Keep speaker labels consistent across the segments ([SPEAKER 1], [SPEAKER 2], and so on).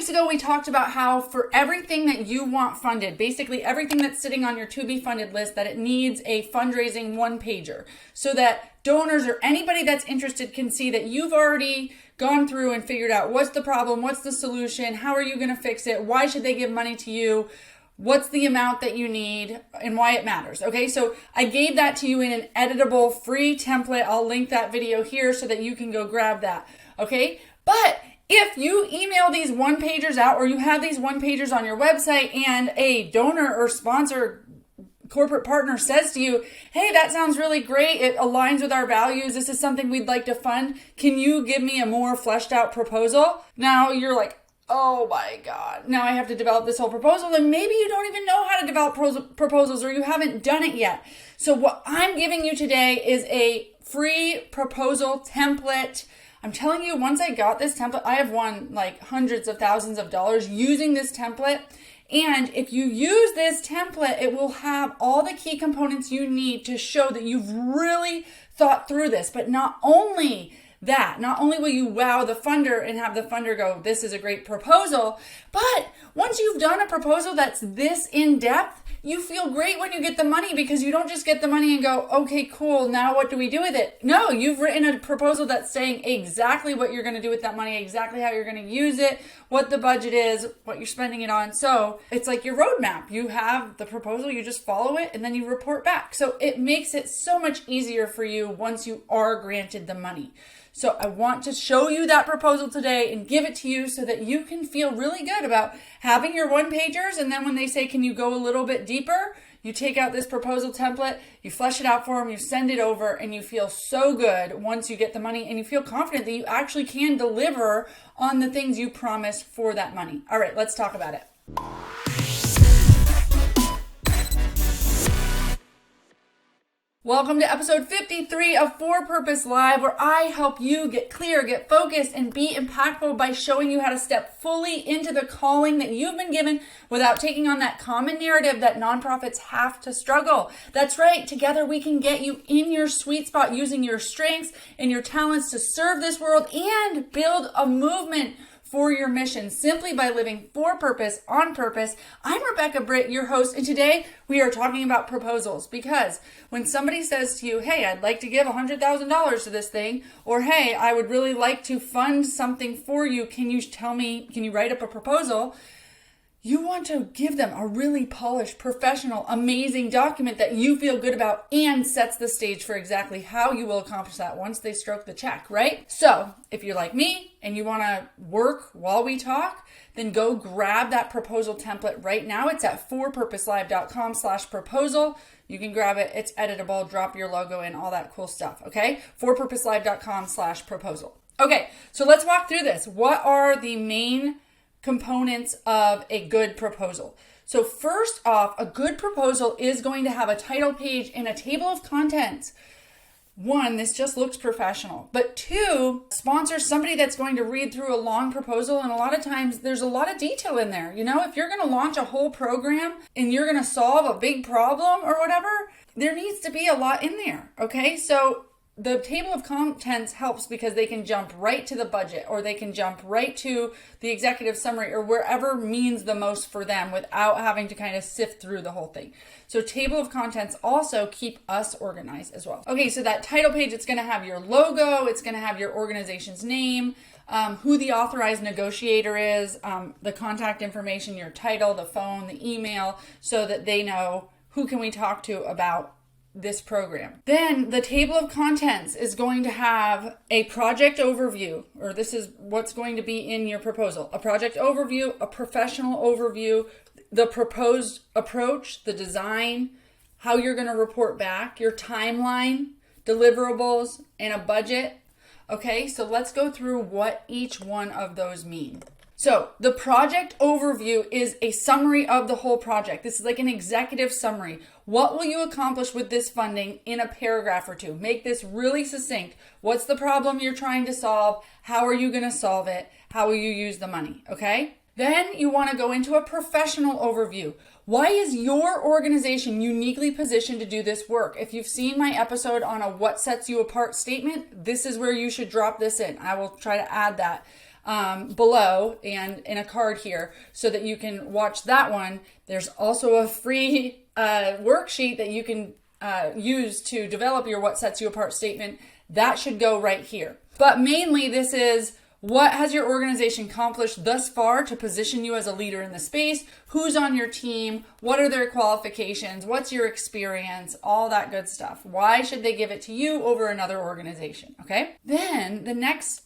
[SPEAKER 1] weeks ago, we talked about how for everything that you want funded, basically everything that's sitting on your to be funded list, that it needs a fundraising one-pager so that donors or anybody that's interested can see that you've already gone through and figured out what's the problem, what's the solution, how are you going to fix it, why should they give money to you, what's the amount that you need, and why it matters. Okay, so I gave that to you in an editable free template. I'll link that video here so that you can go grab that. Okay, but if you email these one-pagers out or you have these one-pagers on your website and a donor or sponsor corporate partner says to you, hey, that sounds really great, it aligns with our values, this is something we'd like to fund, can you give me a more fleshed out proposal? Now you're like, oh my God, now I have to develop this whole proposal, and maybe you don't even know how to develop proposals or you haven't done it yet. So what I'm giving you today is a free proposal template. I'm telling you, once I got this template, I have won like hundreds of thousands of dollars using this template. And if you use this template, it will have all the key components you need to show that you've really thought through this. But not only that, not only will you wow the funder and have the funder go, this is a great proposal, but once you've done a proposal that's this in-depth, you feel great when you get the money because you don't just get the money and go, okay, cool, now what do we do with it? No, you've written a proposal that's saying exactly what you're going to do with that money, exactly how you're going to use it, what the budget is, what you're spending it on. So it's like your roadmap. You have the proposal, you just follow it, and then you report back. So it makes it so much easier for you once you are granted the money. So I want to show you that proposal today and give it to you so that you can feel really good about having your one-pagers. And then when they say, can you go a little bit deeper? You take out this proposal template, you flesh it out for them, you send it over, and you feel so good once you get the money and you feel confident that you actually can deliver on the things you promised for that money. All right, let's talk about it. Welcome to episode 53 of For Purpose Live, where I help you get clear, get focused, and be impactful by showing you how to step fully into the calling that you've been given without taking on that common narrative that nonprofits have to struggle. That's right. Together we can get you in your sweet spot using your strengths and your talents to serve this world and build a movement for your mission simply by living for purpose, on purpose. I'm Rebecca Britt, your host, and today we are talking about proposals because when somebody says to you, hey, I'd like to give $100,000 to this thing, or hey, I would really like to fund something for you, can you write up a proposal? You want to give them a really polished, professional, amazing document that you feel good about and sets the stage for exactly how you will accomplish that once they stroke the check, right? So if you're like me and you want to work while we talk, then go grab that proposal template right now. It's at forpurposelive.com/proposal. You can grab it. It's editable. Drop your logo in, all that cool stuff, okay? forpurposelive.com/proposal. Okay, so let's walk through this. What are the main components of a good proposal? So first off, a good proposal is going to have a title page and a table of contents. One, this just looks professional. But two, sponsor somebody that's going to read through a long proposal, and a lot of times there's a lot of detail in there. You know, if you're going to launch a whole program and you're going to solve a big problem or whatever, there needs to be a lot in there, okay? So the table of contents helps because they can jump right to the budget, or they can jump right to the executive summary, or wherever means the most for them without having to kind of sift through the whole thing. So table of contents also keep us organized as well. Okay, so that title page, it's going to have your logo, it's going to have your organization's name, who the authorized negotiator is, the contact information, your title, the phone, the email, so that they know who can we talk to about this program. Then the table of contents is going to have a project overview, or this is what's going to be in your proposal. A project overview, a professional overview, the proposed approach, the design, how you're going to report back, your timeline, deliverables, and a budget. Okay, so let's go through what each one of those mean. So the project overview is a summary of the whole project. This is like an executive summary. What will you accomplish with this funding in a paragraph or two? Make this really succinct. What's the problem you're trying to solve? How are you going to solve it? How will you use the money? Okay? Then you want to go into a professional overview. Why is your organization uniquely positioned to do this work? If you've seen my episode on a what sets you apart statement, this is where you should drop this in. I will try to add that. below and in a card here so that you can watch that one. There's also a free worksheet that you can use to develop your what sets you apart statement. That should go right here. But mainly this is what has your organization accomplished thus far to position you as a leader in the space? Who's on your team? What are their qualifications? What's your experience? All that good stuff. Why should they give it to you over another organization? Okay. Then the next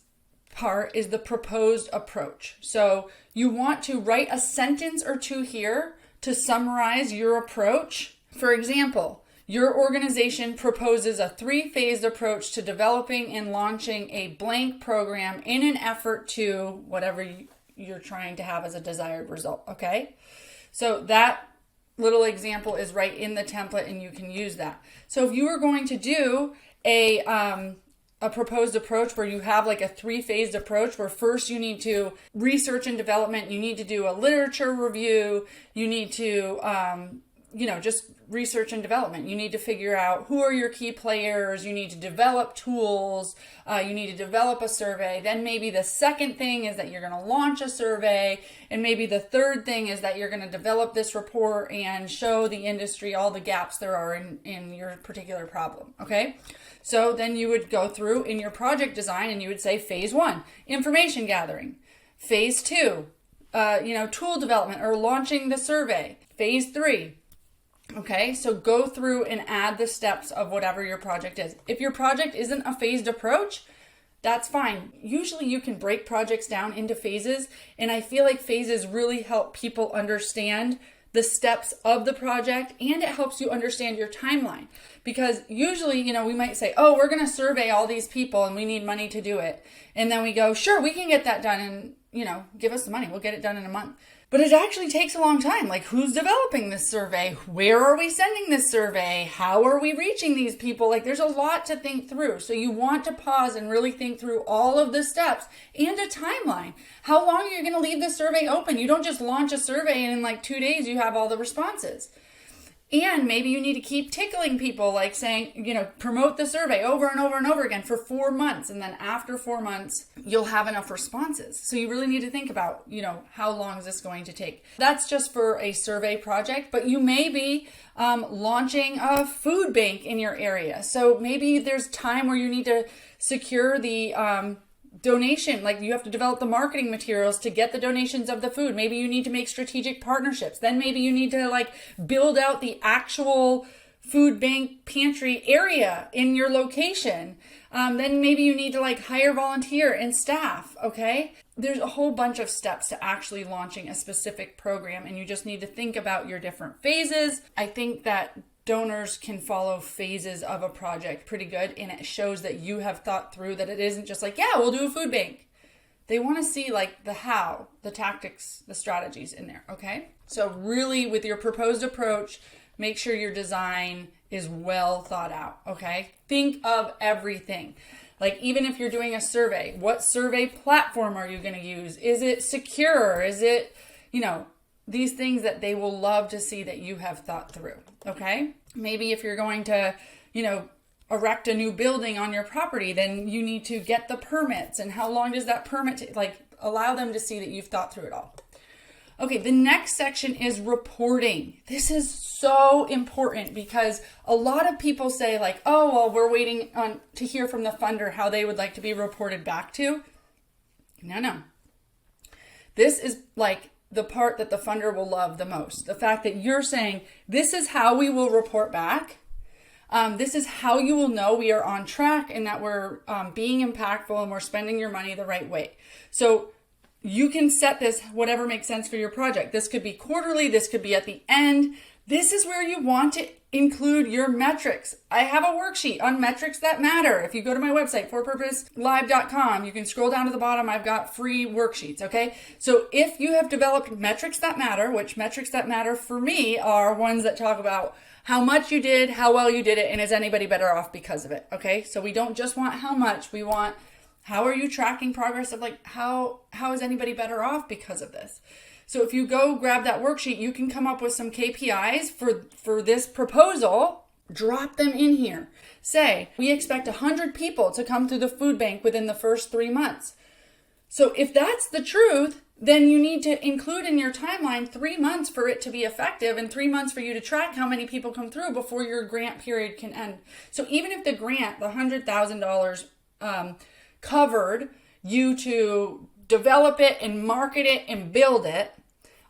[SPEAKER 1] part is the proposed approach. So you want to write a sentence or two here to summarize your approach. For example, your organization proposes a 3-phased approach to developing and launching a blank program in an effort to whatever you're trying to have as a desired result, okay? So that little example is right in the template and you can use that. So if you were going to do a proposed approach where you have like a 3-phased approach where first you need to research and development, you need to do a literature review, you need to just research and development. You need to figure out who are your key players. You need to develop tools. You need to develop a survey. Then maybe the second thing is that you're going to launch a survey. And maybe the third thing is that you're going to develop this report and show the industry all the gaps there are in your particular problem. Okay. So then you would go through in your project design and you would say phase 1, information gathering. Phase 2, tool development or launching the survey. Phase 3, okay, so go through and add the steps of whatever your project is. If your project isn't a phased approach, that's fine. Usually you can break projects down into phases, and I feel like phases really help people understand the steps of the project, and it helps you understand your timeline. Because usually, we might say, oh, we're going to survey all these people and we need money to do it. And then we go, sure, we can get that done and, give us the money. We'll get it done in a month. But it actually takes a long time. Like, who's developing this survey? Where are we sending this survey? How are we reaching these people? Like, there's a lot to think through. So you want to pause and really think through all of the steps and a timeline. How long are you going to leave the survey open? You don't just launch a survey and in like 2 days you have all the responses. And maybe you need to keep tickling people, like saying, promote the survey over and over and over again for 4 months. And then after 4 months, you'll have enough responses. So you really need to think about, how long is this going to take? That's just for a survey project, but you may be launching a food bank in your area. So maybe there's time where you need to secure the donation, like you have to develop the marketing materials to get the donations of the food. Maybe you need to make strategic partnerships. Then maybe you need to build out the actual food bank pantry area in your location. Then maybe you need to hire volunteer and staff. Okay. There's a whole bunch of steps to actually launching a specific program, and you just need to think about your different phases. I think that donors can follow phases of a project pretty good, and it shows that you have thought through that it isn't just we'll do a food bank. They want to see the how, the tactics, the strategies in there, okay? So really with your proposed approach, make sure your design is well thought out, okay? Think of everything. Even if you're doing a survey, what survey platform are you going to use? Is it secure? Is it, these things that they will love to see that you have thought through, okay? Maybe if you're going to, erect a new building on your property, then you need to get the permits, and how long does that permit take? Allow them to see that you've thought through it all. Okay, the next section is reporting. This is so important because a lot of people say we're waiting to hear from the funder how they would like to be reported back to. No. This is the part that the funder will love the most. The fact that you're saying, this is how we will report back. This is how you will know we are on track and that we're being impactful and we're spending your money the right way. So you can set this whatever makes sense for your project. This could be quarterly. This could be at the end. This is where you want to include your metrics. I have a worksheet on metrics that matter. If you go to my website, forpurposelive.com, you can scroll down to the bottom. I've got free worksheets, okay? So if you have developed metrics that matter, which metrics that matter for me are ones that talk about how much you did, how well you did it, and is anybody better off because of it, okay? So we don't just want how much, we want how are you tracking progress of how is anybody better off because of this? So if you go grab that worksheet, you can come up with some KPIs for this proposal, drop them in here. Say, we expect 100 people to come through the food bank within the first 3 months. So if that's the truth, then you need to include in your timeline 3 months for it to be effective and 3 months for you to track how many people come through before your grant period can end. So even if the grant, the $100,000 covered you to develop it and market it and build it,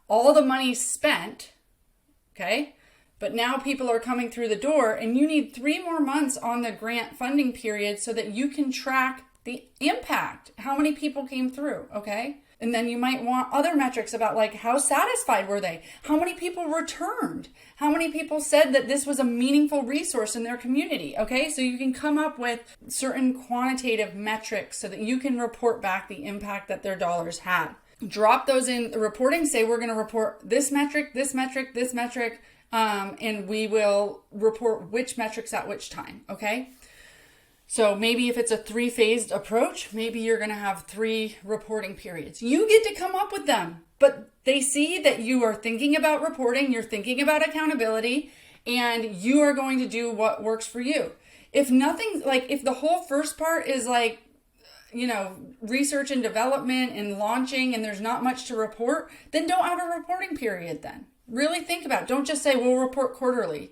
[SPEAKER 1] all the money's spent, okay? But now people are coming through the door and you need 3 more months on the grant funding period so that you can track the impact, how many people came through, okay? And then you might want other metrics about like how satisfied were they? How many people returned? How many people said that this was a meaningful resource in their community? Okay, so you can come up with certain quantitative metrics so that you can report back the impact that their dollars had. Drop those in the reporting, say we're going to report this metric, this metric, this metric, and we will report which metrics at which time, okay? So maybe if it's a 3-phased approach, maybe you're going to have 3 reporting periods. You get to come up with them, but they see that you are thinking about reporting, you're thinking about accountability, and you are going to do what works for you. If nothing, like if the whole first part is like, you know, research and development and launching and there's not much to report, then don't have a reporting period then. Really think about it. Don't just say we'll report quarterly.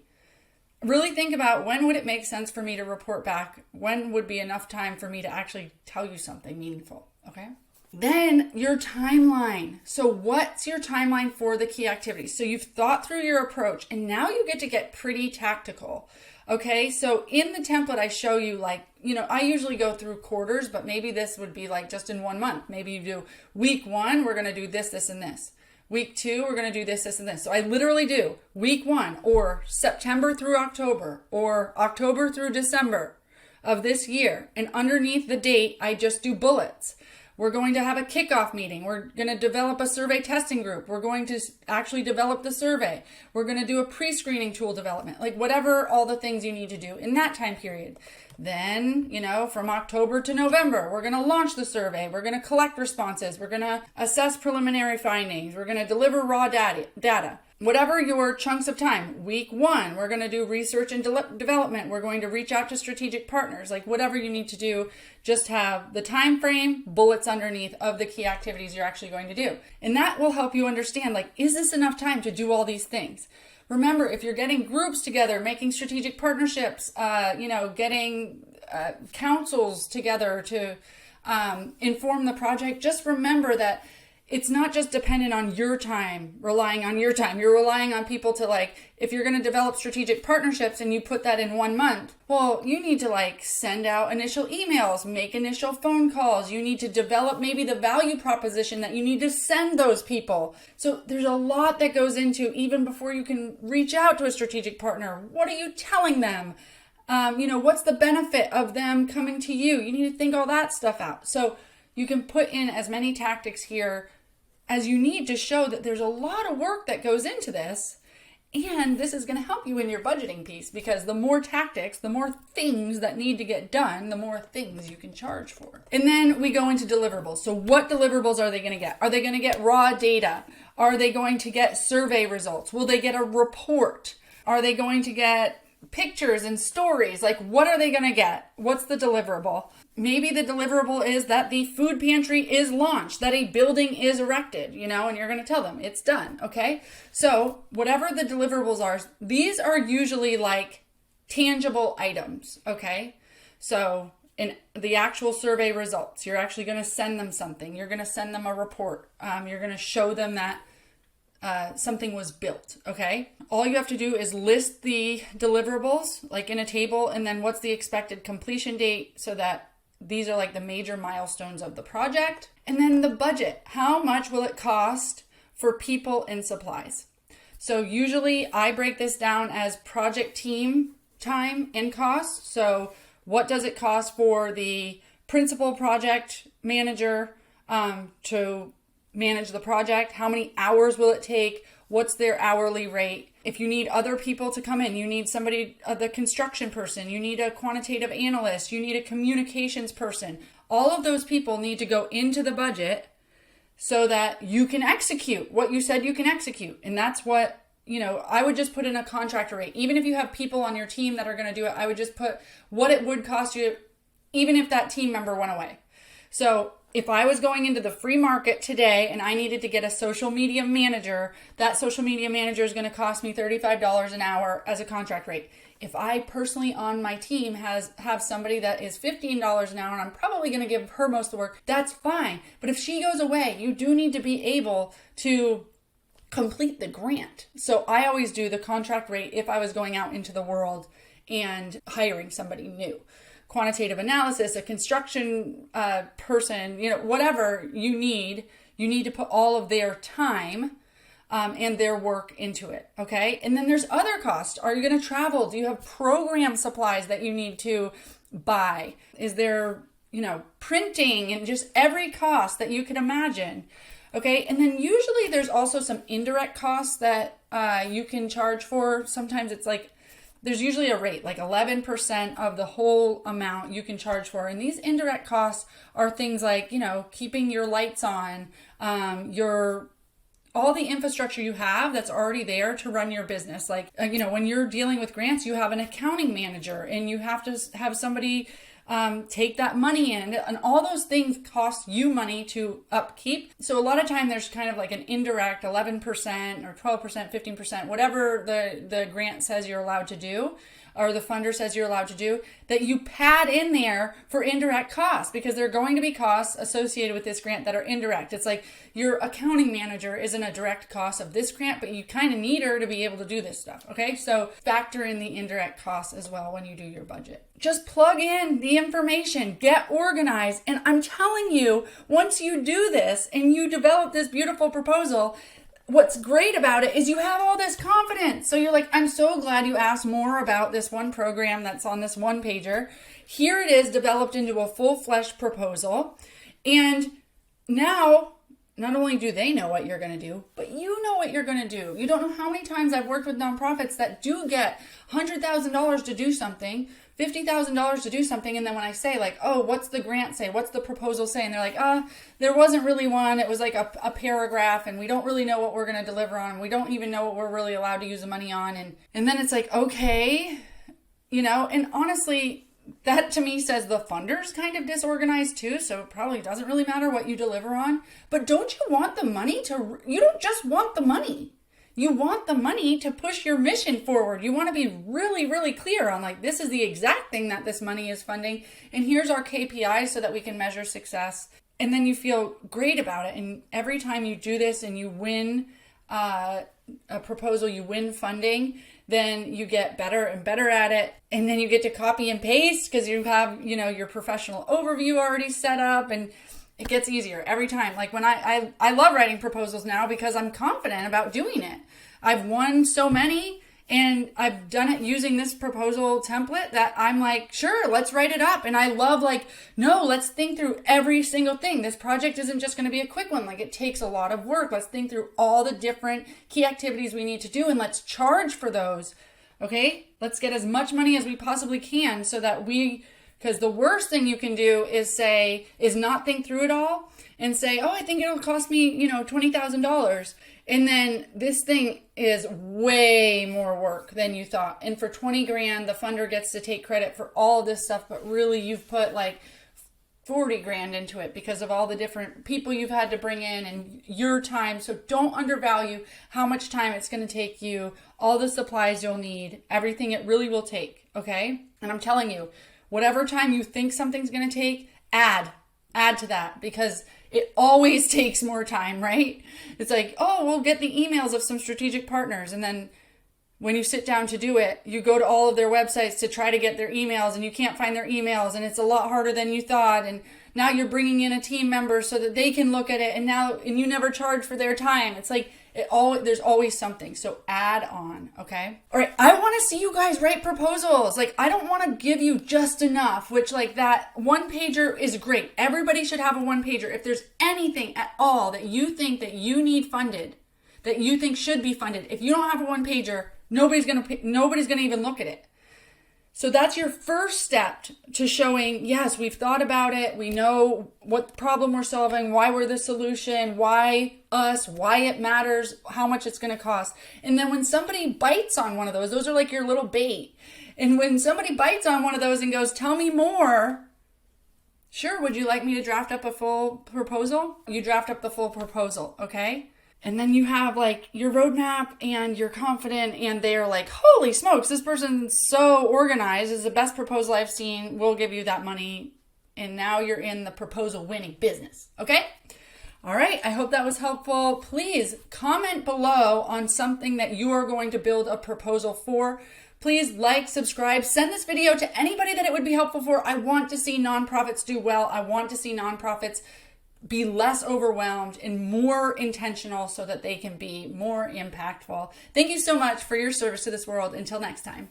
[SPEAKER 1] Really think about when would it make sense for me to report back? When would be enough time for me to actually tell you something meaningful, okay? Then your timeline. So what's your timeline for the key activities? So you've thought through your approach and now you get to get pretty tactical, okay? So in the template, I show you like, you know, I usually go through quarters, but maybe this would be like just in 1 month. Maybe you do week 1, we're going to do this, this, and this. Week 2, we're going to do this, this, and this. So I literally do week 1 or September through October or October through December of this year. And underneath the date, I just do bullets. We're going to have a kickoff meeting. We're going to develop a survey testing group. We're going to actually develop the survey. We're going to do a pre-screening tool development, like whatever all the things you need to do in that time period. Then, you know, from October to November, we're going to launch the survey. We're going to collect responses. We're going to assess preliminary findings. We're going to deliver raw data. Whatever your chunks of time. Week 1, we're going to do research and development. We're going to reach out to strategic partners. Like whatever you need to do, just have the time frame, bullets underneath of the key activities you're actually going to do. And that will help you understand, like, is this enough time to do all these things? Remember, if you're getting groups together, making strategic partnerships, getting councils together to inform the project, just remember that it's not just dependent on your time, relying on your time. You're relying on people to, like, if you're going to develop strategic partnerships and you put that in 1 month, well, you need to like send out initial emails, make initial phone calls. You need to develop maybe the value proposition that you need to send those people. So there's a lot that goes into even before you can reach out to a strategic partner. What are you telling them? What's the benefit of them coming to you? You need to think all that stuff out. So you can put in as many tactics here as you need to show that there's a lot of work that goes into this. And this is going to help you in your budgeting piece, because the more tactics, the more things that need to get done, the more things you can charge for. And then we go into deliverables. So what deliverables are they going to get? Are they going to get raw data? Are they going to get survey results? Will they get a report? Are they going to get pictures and stories? Like, what are they going to get? What's the deliverable? Maybe the deliverable is that the food pantry is launched, that a building is erected, and you're going to tell them it's done. Okay. So whatever the deliverables are, these are usually like tangible items. Okay. So in the actual survey results, you're actually going to send them something. You're going to send them a report. You're going to show them that something was built. Okay. All you have to do is list the deliverables like in a table, and then what's the expected completion date, so that these are like the major milestones of the project. And then the budget. How much will it cost for people and supplies? So usually I break this down as project team time and cost. So what does it cost for the principal project manager to manage the project? How many hours will it take? What's their hourly rate? If you need other people to come in, you need somebody, the construction person, you need a quantitative analyst, you need a communications person. All of those people need to go into the budget so that you can execute what you said you can execute. And that's what, I would just put in a contractor rate. Even if you have people on your team that are going to do it, I would just put what it would cost you, even if that team member went away. So if I was going into the free market today and I needed to get a social media manager, that social media manager is going to cost me $35 an hour as a contract rate. If I personally on my team have somebody that is $15 an hour and I'm probably going to give her most of the work, that's fine. But if she goes away, you do need to be able to complete the grant. So I always do the contract rate if I was going out into the world and hiring somebody new. Quantitative analysis, a construction person, whatever you need to put all of their time and their work into it, okay? And then there's other costs. Are you going to travel? Do you have program supplies that you need to buy? Is there, printing and just every cost that you can imagine, okay? And then usually there's also some indirect costs that you can charge for. Sometimes it's like, there's usually a rate, like 11% of the whole amount you can charge for. And these indirect costs are things like, keeping your lights on, all the infrastructure you have that's already there to run your business. Like, when you're dealing with grants, you have an accounting manager and you have to have somebody take that money in, and all those things cost you money to upkeep. So a lot of time there's kind of like an indirect 11% or 12%, 15%, whatever the grant says you're allowed to do, or the funder says you're allowed to do, that you pad in there for indirect costs, because there are going to be costs associated with this grant that are indirect. It's like your accounting manager isn't a direct cost of this grant, but you kind of need her to be able to do this stuff, okay? So factor in the indirect costs as well when you do your budget. Just plug in the information, get organized, and I'm telling you, once you do this and you develop this beautiful proposal, what's great about it is you have all this confidence. So you're like, I'm so glad you asked more about this one program that's on this one pager. Here it is, developed into a full-fledged proposal. And now, not only do they know what you're going to do, but you know what you're going to do. You don't know how many times I've worked with nonprofits that do get $100,000 to do something, $50,000 to do something, and then when I say like, oh, what's the grant say? What's the proposal say? And they're like, there wasn't really one. It was like a paragraph, and we don't really know what we're going to deliver on. We don't even know what we're really allowed to use the money on. And then it's like, okay, and honestly, that to me says the funder's kind of disorganized too, so it probably doesn't really matter what you deliver on. But don't you want the money you don't just want the money. You want the money to push your mission forward. You want to be really, really clear on like, this is the exact thing that this money is funding. And here's our KPIs so that we can measure success. And then you feel great about it. And every time you do this and you win a proposal, you win funding, then you get better and better at it. And then you get to copy and paste because you have, your professional overview already set up, and it gets easier every time. Like when I love writing proposals now because I'm confident about doing it. I've won so many and I've done it using this proposal template that I'm like, sure, let's write it up. And I love no, let's think through every single thing. This project isn't just going to be a quick one. Like it takes a lot of work. Let's think through all the different key activities we need to do and let's charge for those. Okay. Let's get as much money as we possibly can so that because the worst thing you can do is not think through it all and say, oh, I think it'll cost me, $20,000. And then this thing is way more work than you thought. And for $20,000, the funder gets to take credit for all of this stuff, but really you've put like $40,000 into it because of all the different people you've had to bring in and your time. So don't undervalue how much time it's going to take you, all the supplies you'll need, everything it really will take. Okay. And I'm telling you, whatever time you think something's going to take, add to that because it always takes more time, right? It's like, oh, we'll get the emails of some strategic partners. And then when you sit down to do it, you go to all of their websites to try to get their emails and you can't find their emails and it's a lot harder than you thought. And now you're bringing in a team member so that they can look at it and you never charge for their time. It's like, there's always something. So add on, okay? All right, I want to see you guys write proposals. Like, I don't want to give you just enough, which like that one pager is great. Everybody should have a one pager. If there's anything at all that you think that you need funded, that you think should be funded, if you don't have a one pager, nobody's going to even look at it. So that's your first step to showing, yes, we've thought about it. We know what problem we're solving, why we're the solution, why us, why it matters, how much it's going to cost. And then when somebody bites on one of those are like your little bait. And when somebody bites on one of those and goes, tell me more, Sure, would you like me to draft up a full proposal? You draft up the full proposal, okay? And then you have like your roadmap and you're confident and they're like, holy smokes, this person's so organized. This is the best proposal I've seen. We'll give you that money. And now you're in the proposal winning business, okay? All right, I hope that was helpful. Please comment below on something that you are going to build a proposal for. Please like, subscribe, send this video to anybody that it would be helpful for. I want to see nonprofits do well. I want to see nonprofits be less overwhelmed and more intentional so that they can be more impactful. Thank you so much for your service to this world. Until next time.